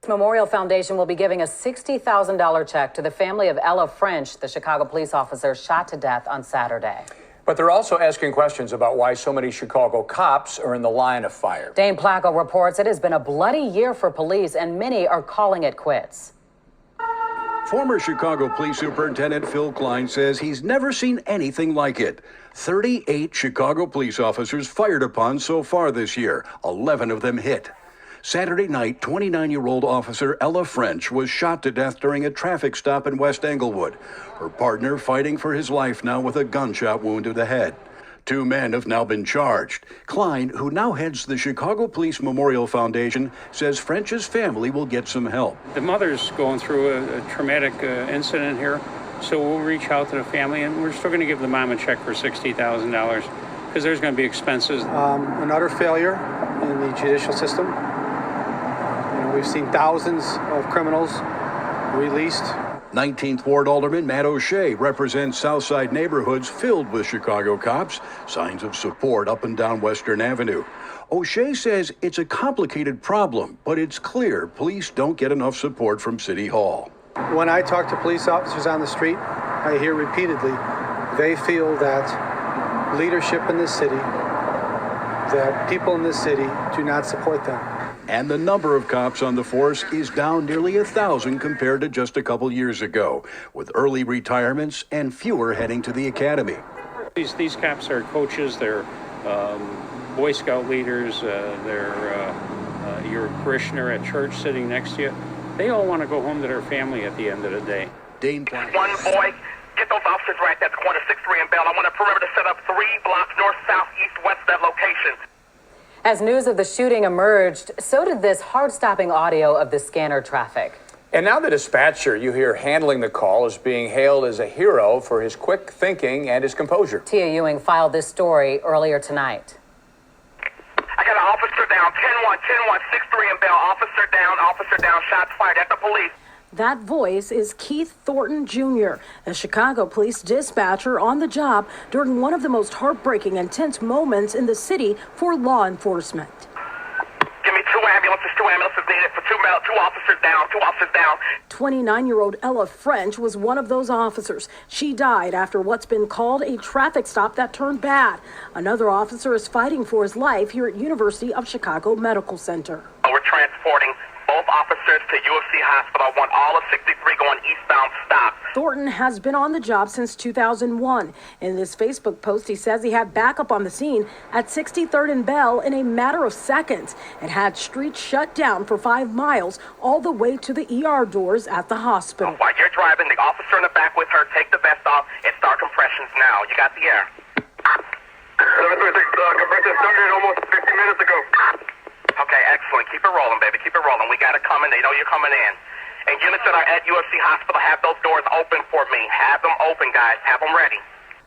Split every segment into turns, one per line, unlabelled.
Memorial Foundation will be giving a $60,000 check to the family of Ella French, the Chicago police officer shot to death on Saturday.
But they're also asking questions about why so many Chicago cops are in the line of fire.
Dane Placco reports it has been a bloody year for police, and many are calling it quits.
Former Chicago Police Superintendent Phil Klein says he's never seen anything like it. 38 Chicago police officers fired upon so far this year, 11 of them hit. Saturday night, 29-year-old officer Ella French was shot to death during a traffic stop in West Englewood. Her partner fighting for his life now with a gunshot wound to the head. 2 men have now been charged. Klein, who now heads the Chicago Police Memorial Foundation, says French's family will get some help.
The mother's going through a traumatic incident here, so we'll reach out to the family, and we're still going to give the mom a check for $60,000 because there's going to be expenses.
An utter failure in the judicial system. We've seen thousands of criminals released.
19th Ward Alderman Matt O'Shea represents Southside neighborhoods filled with Chicago cops, signs of support up and down Western Avenue. O'Shea says it's a complicated problem, but it's clear police don't get enough support from City Hall.
When I talk to police officers on the street, I hear repeatedly they feel that leadership in this city, that people in this city do not support them.
And the number of cops on the force is down nearly 1,000 compared to just a couple years ago, with early retirements and fewer heading to the academy.
These cops are coaches, they're Boy Scout leaders, they're your parishioner at church sitting next to you. They all want to go home to their family at the end of the day.
Dane
One boy, get those officers right at the corner 6-3 and Bell. I want a perimeter set up 3 blocks north, south, east, west of that location.
As news of the shooting emerged, so did this hard-stopping audio of the scanner traffic.
And now the dispatcher you hear handling the call is being hailed as a hero for his quick thinking and his composure.
Tia Ewing filed this story earlier tonight.
I got an officer down, 10-1, 6-3 and Bell. Officer down, shots fired at the police.
That voice is Keith Thornton Jr., a Chicago police dispatcher on the job during one of the most heartbreaking and tense moments in the city for law enforcement.
Give me 2 ambulances needed for 2 officers down.
29-year-old Ella French was one of those officers. She died after what's been called a traffic stop that turned bad. Another officer is fighting for his life here at University of Chicago Medical Center.
We're transporting both officers to UFC Hospital. I want all of 63 going eastbound stopped.
Thornton has been on the job since 2001. In this Facebook post, he says he had backup on the scene at 63rd and Bell in a matter of seconds and had streets shut down for 5 miles all the way to the ER doors at the hospital.
While you're driving, the officer in the back with her, take the vest off and start compressions now. You got the air. 736, compression started almost 50 minutes ago. Okay, excellent. Keep it rolling, baby. Keep it rolling. We got it coming. They know you're coming in. And units that are at UFC Hospital, have those doors open for me. Have them open, guys. Have them ready.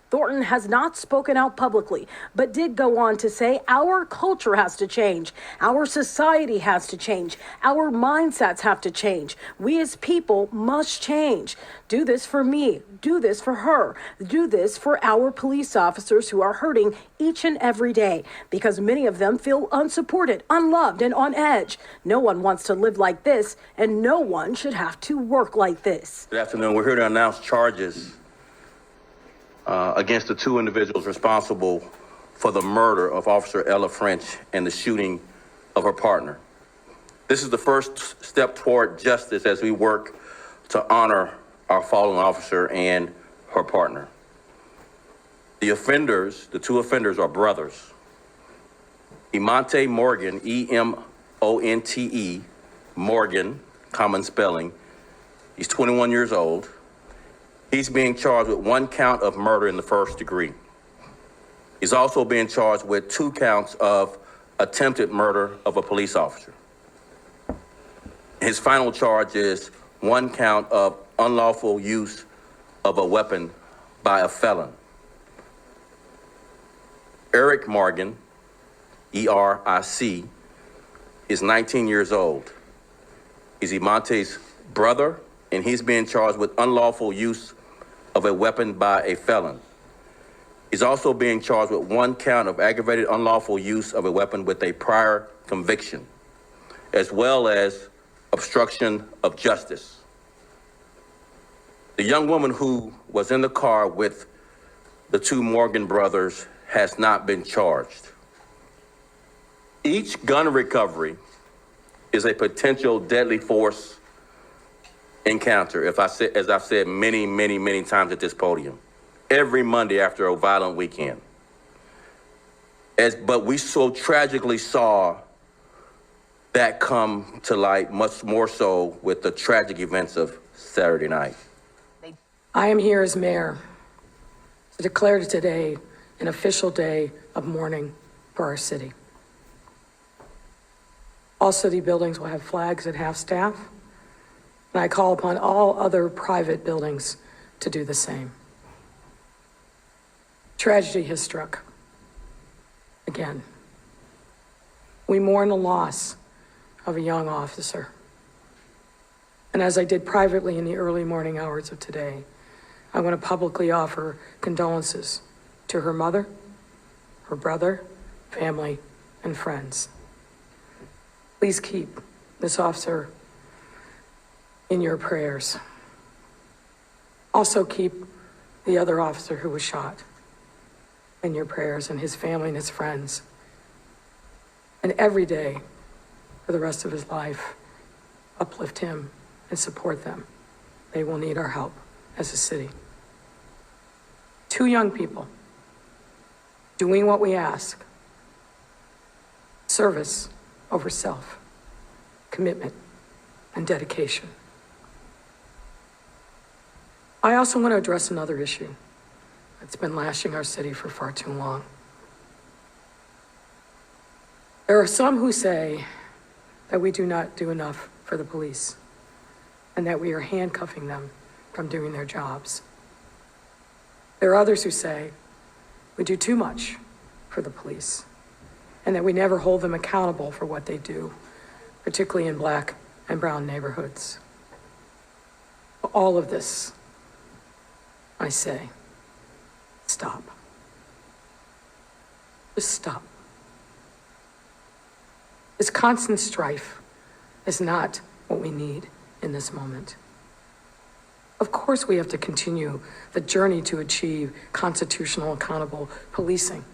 Thornton has not spoken out publicly, but did go on to say our culture has to change. Our society has to change. Our mindsets have to change. We as people must change. Do this for me. Do this for her. Do this for our police officers who are hurting each and every day because many of them feel unsupported, unloved, and on edge. No one wants to live like this, and no one should have to work like this.
Good afternoon. We're here to announce charges against the 2 individuals responsible for the murder of Officer Ella French and the shooting of her partner. This is the first step toward justice as we work to honor our fallen officer and her partner. The 2 offenders are brothers. Emonte Morgan, E-M-O-N-T-E, Morgan, common spelling. He's 21 years old. He's being charged with 1 count of murder in the first degree. He's also being charged with 2 counts of attempted murder of a police officer. His final charge is 1 count of unlawful use of a weapon by a felon. Eric Morgan, E-R-I-C, is 19 years old. He's Emonte's brother, and he's being charged with unlawful use of a weapon by a felon. He's also being charged with 1 count of aggravated unlawful use of a weapon with a prior conviction, as well as obstruction of justice. The young woman who was in the car with the two Morgan brothers has not been charged. Each gun recovery is a potential deadly force encounter, as I've said many times at this podium, every Monday after a violent weekend. But we so tragically saw that come to light much more so with the tragic events of Saturday night.
I am here as mayor to declare today an official day of mourning for our city. All city buildings will have flags at half-staff, and I call upon all other private buildings to do the same. Tragedy has struck again. We mourn the loss of a young officer. And as I did privately in the early morning hours of today, I want to publicly offer condolences to her mother, her brother, family, and friends. Please keep this officer in your prayers. Also keep the other officer who was shot in your prayers, and his family and his friends. And every day for the rest of his life, uplift him and support them. They will need our help as a city. Two young people doing what we ask. Service over self, commitment, and dedication. I also want to address another issue that's been lashing our city for far too long. There are some who say that we do not do enough for the police and that we are handcuffing them from doing their jobs. There are others who say we do too much for the police and that we never hold them accountable for what they do, particularly in Black and brown neighborhoods. All of this, I say, stop. Just stop. This constant strife is not what we need in this moment. Of course, we have to continue the journey to achieve constitutional accountable policing.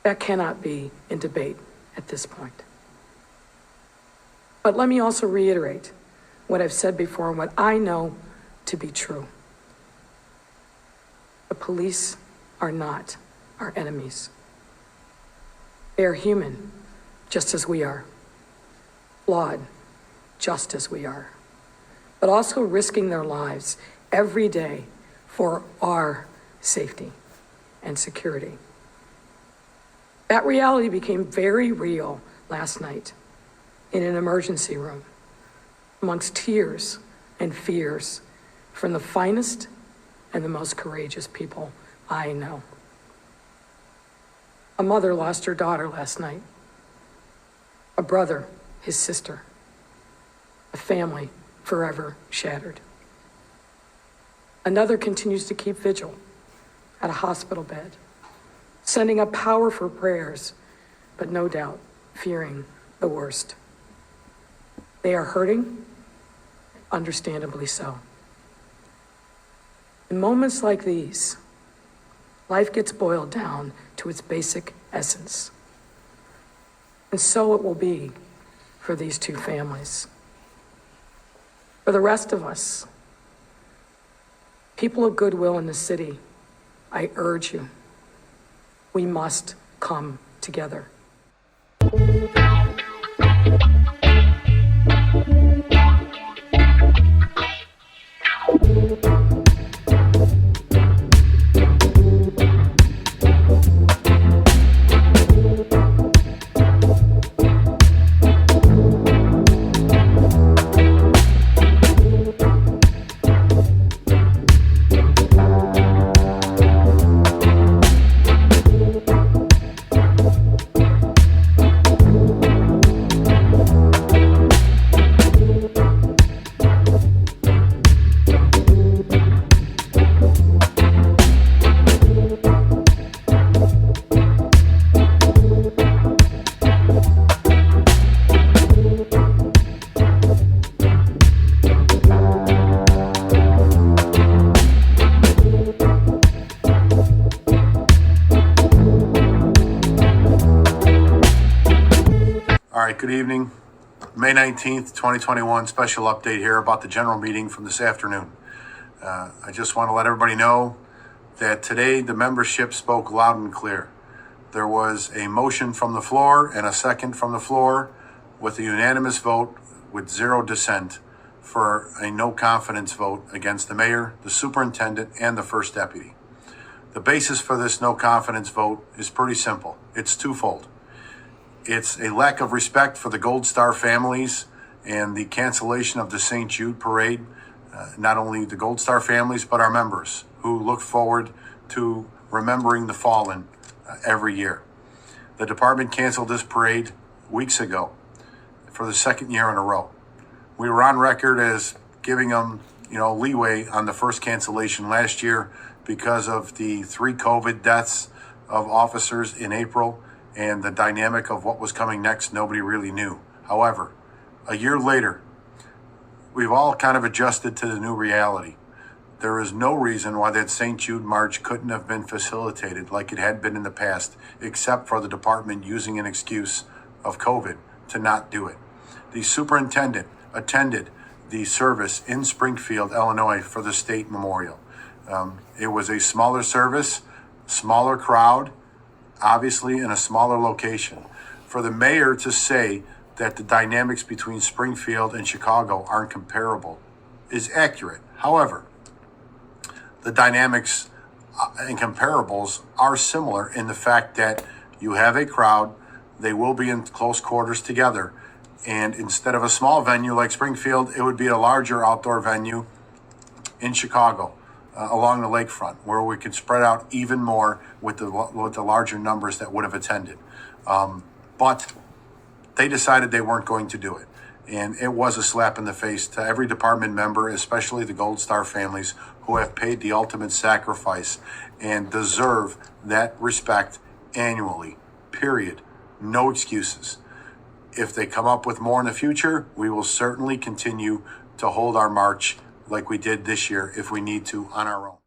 That cannot be in debate at this point. But let me also reiterate what I've said before and what I know to be true. The police are not our enemies. They are human, just as we are. Flawed, just as we are. But also risking their lives every day for our safety and security. That reality became very real last night in an emergency room, amongst tears and fears from the finest and the most courageous people I know. A mother lost her daughter last night. A brother, his sister. A family forever shattered. Another continues to keep vigil at a hospital bed, sending up powerful prayers, but no doubt fearing the worst. They are hurting, understandably so. In moments like these, life gets boiled down to its basic essence. And so it will be for these two families. For the rest of us, people of goodwill in the city, I urge you, we must come together.
right, good evening. May 19th, 2021, special update here about the general meeting from this afternoon. I just want to let everybody know that today the membership spoke loud and clear. There was a motion from the floor and a second from the floor with a unanimous vote with 0 dissent for a no confidence vote against the mayor, the superintendent, and the first deputy. The basis for this no confidence vote is pretty simple. It's twofold. It's a lack of respect for the Gold Star families and the cancellation of the St. Jude parade. Not only the Gold Star families, but our members who look forward to remembering the fallen every year. The department canceled this parade weeks ago for the second year in a row. We were on record as giving them, leeway on the first cancellation last year because of the 3 COVID deaths of officers in April and the dynamic of what was coming next. Nobody really knew. However, a year later, we've all kind of adjusted to the new reality. There is no reason why that St. Jude March couldn't have been facilitated like it had been in the past, except for the department using an excuse of COVID to not do it. The superintendent attended the service in Springfield, Illinois for the state memorial. It was a smaller service, smaller crowd, obviously in a smaller location. For the mayor to say that the dynamics between Springfield and Chicago aren't comparable is accurate. However, the dynamics and comparables are similar in the fact that you have a crowd, they will be in close quarters together, and instead of a small venue like Springfield, it would be a larger outdoor venue in Chicago along the lakefront where we could spread out even more with the larger numbers that would have attended. But they decided they weren't going to do it. And it was a slap in the face to every department member, especially the Gold Star families who have paid the ultimate sacrifice and deserve that respect annually, period. No excuses. If they come up with more in the future, we will certainly continue to hold our march like we did this year if we need to on our own.